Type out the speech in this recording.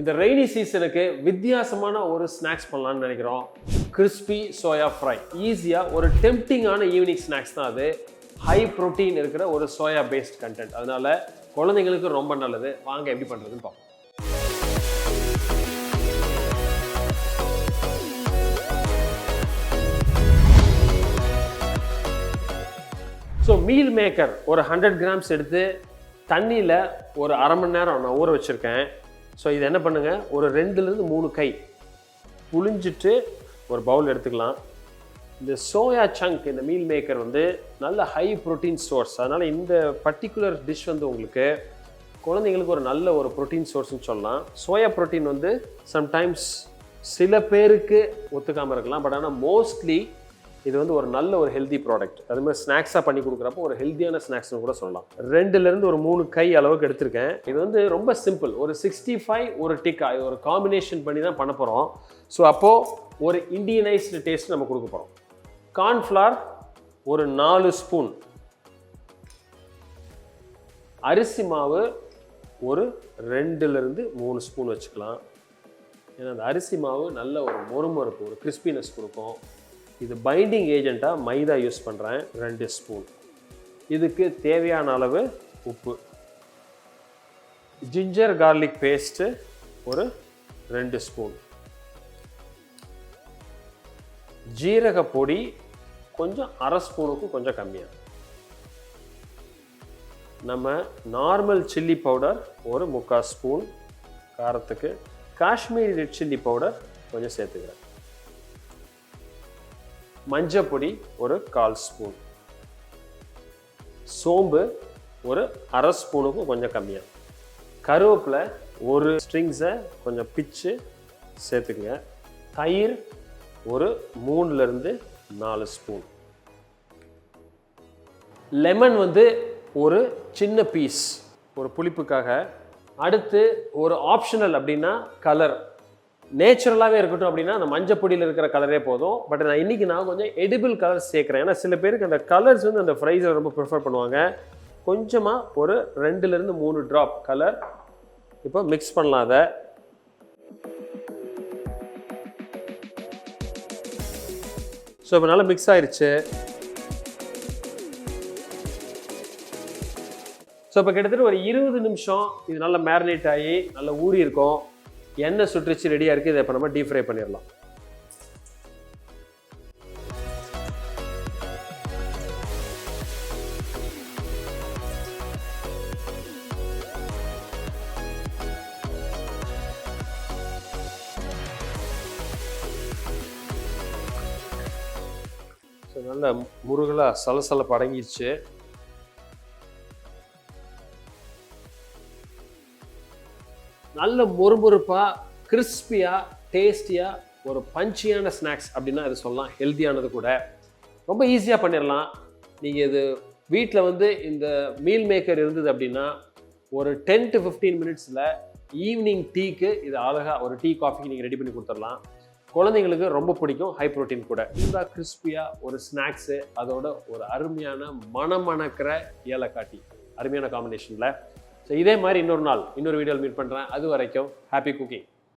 இந்த ரெய்னி சீசனுக்கு வித்தியாசமான ஒரு ஸ்நாக்ஸ் பண்ணலாம்னு நினைக்கிறோம். Crispy soya fry. ஈஸியாக ஒரு டெம்ப்டிங்கான ஈவினிங் ஸ்நாக்ஸ் தான் அது. ஹை ப்ரோட்டீன் இருக்கிற ஒரு சோயா பேஸ்ட் கண்டென்ட். அதனால குழந்தைங்களுக்கு ரொம்ப நல்லது. வாங்க எப்படி பண்ணுறதுன்னு பார்ப்போம். ஸோ மீல் மேக்கர் ஒரு 100 கிராம்ஸ் எடுத்து தண்ணியில் ஒரு அரை மணி நேரம் நான் ஊற வச்சுருக்கேன். ஸோ இது என்ன பண்ணுங்கள், ஒரு 2லேருந்து 3 கை புழிஞ்சிட்டு ஒரு பவுல் எடுத்துக்கலாம். இந்த சோயா சங்க், இந்த மீல் மேக்கர் வந்து நல்ல ஹை ப்ரோட்டீன் சோர்ஸ். அதனால் இந்த பர்டிகுலர் டிஷ் வந்து உங்களுக்கு குழந்தைங்களுக்கு ஒரு நல்ல ஒரு ப்ரோட்டீன் சோர்ஸ்னு சொல்லலாம். சோயா ப்ரோட்டீன் வந்து சம்டைம்ஸ் சில பேருக்கு ஒத்துக்காமல் இருக்கலாம், பட் ஆனால் மோஸ்ட்லி இது வந்து ஒரு நல்ல ஒரு ஹெல்தி ப்ராடக்ட். அதுமாதிரி ஸ்நாக்ஸாக பண்ணி கொடுக்குறப்போ ஒரு ஹெல்த்தியான ஸ்நாக்ஸ்னு கூட சொல்லலாம். 2லேருந்து ஒரு 3 கை அளவுக்கு எடுத்திருக்கேன். இது வந்து ரொம்ப சிம்பிள். ஒரு 65 ஒரு டிக்கா, இது ஒரு காம்பினேஷன் பண்ணி தான் பண்ண போகிறோம். ஸோ அப்போது ஒரு இண்டியனைஸ்டு டேஸ்ட் நம்ம கொடுக்க போகிறோம். கார்ன்ஃப்ளவர் ஒரு 4 ஸ்பூன், அரிசி மாவு ஒரு 2லேருந்து 3 ஸ்பூன் வச்சுக்கலாம். ஏன்னா அந்த அரிசி மாவு நல்ல ஒரு மொறுமொறுப்பு, ஒரு கிறிஸ்பினஸ் கொடுக்கும். இது பைண்டிங் ஏஜெண்ட்டாக மைதா யூஸ் பண்ணுறேன், 2 ஸ்பூன். இதுக்கு தேவையான அளவு உப்பு. ஜிஞ்சர் கார்லிக் பேஸ்ட்டு ஒரு 2 ஸ்பூன். ஜீரக பொடி கொஞ்சம் அரை ஸ்பூனுக்கும் கொஞ்சம் கம்மியாக. நம்ம நார்மல் சில்லி பவுடர் ஒரு 3/4 ஸ்பூன் காரத்துக்கு. காஷ்மீரி ரெட் சில்லி பவுடர் கொஞ்சம் சேர்த்துக்கிறேன். மஞ்சள் பொடி ஒரு 1/4 ஸ்பூன். சோம்பு ஒரு அரை ஸ்பூனுக்கும் கொஞ்சம் கம்மியாக. கருவேப்பிலை ஒரு ஸ்ட்ரிங்ஸை கொஞ்சம் பிச்சு சேர்த்துக்குங்க. தயிர் ஒரு 3லேருந்து 4 ஸ்பூன். லெமன் வந்து ஒரு சின்ன பீஸ், ஒரு புளிப்புக்காக. அடுத்து ஒரு ஆப்ஷனல் அப்படின்னா கலர். நேச்சுரலாகவே இருக்கட்டும் அப்படின்னா அந்த மஞ்சள் பொடியில் இருக்கிற கலரே போதும். பட் நான் இன்றைக்கி கொஞ்சம் எடிபிள் கலர்ஸ் சேர்க்குறேன். ஏன்னா சில பேருக்கு அந்த கலர்ஸ் வந்து அந்த ஃப்ரைஸில் ரொம்ப ப்ரிஃபர் பண்ணுவாங்க. கொஞ்சமாக ஒரு 2லேருந்து 3 ட்ராப் கலர் இப்போ மிக்ஸ் பண்ணலாம். அதை ஸோ இப்போ நல்லா மிக்ஸ் ஆயிடுச்சு. ஸோ இப்போ கிட்டத்தட்ட ஒரு 20 நிமிஷம் இது நல்லா மேரினேட் ஆகி நல்லா ஊறி இருக்கும். எண்ணெய் சுற்றிச்சு ரெடியாக இருக்குது. இதை இப்போ நம்ம டீப் ஃப்ரை பண்ணிடலாம். ஸோ நல்ல முருகலாக சலசலப்பு அடங்கிடுச்சு. நல்ல மொறுமொறுப்பாக கிறிஸ்பியாக டேஸ்டியாக ஒரு பஞ்சியான ஸ்நாக்ஸ் அப்படின்னா இது சொல்லலாம். ஹெல்த்தியானது கூட. ரொம்ப ஈஸியாக பண்ணிடலாம். நீங்கள் இது வீட்டில் வந்து இந்த மீல் மேக்கர் இருந்தது அப்படின்னா ஒரு 10 to 15 மினிட்ஸில் ஈவினிங் டீக்கு இது அழகாக ஒரு டீ காஃபிக்கு நீங்கள் ரெடி பண்ணி கொடுத்துடலாம். குழந்தைங்களுக்கு ரொம்ப பிடிக்கும், ஹை ப்ரோட்டீன் கூட. இந்த கிறிஸ்பியாக ஒரு ஸ்நாக்ஸு, அதோட ஒரு அருமையான மணக்கிற ஏலக்காய், அருமையான காம்பினேஷனில். ஸோ இதே மாதிரி இன்னொரு நாள் இன்னொரு வீடியோவில் மீட் பண்ணுறேன். அது வரைக்கும் ஹாப்பி குக்கிங்.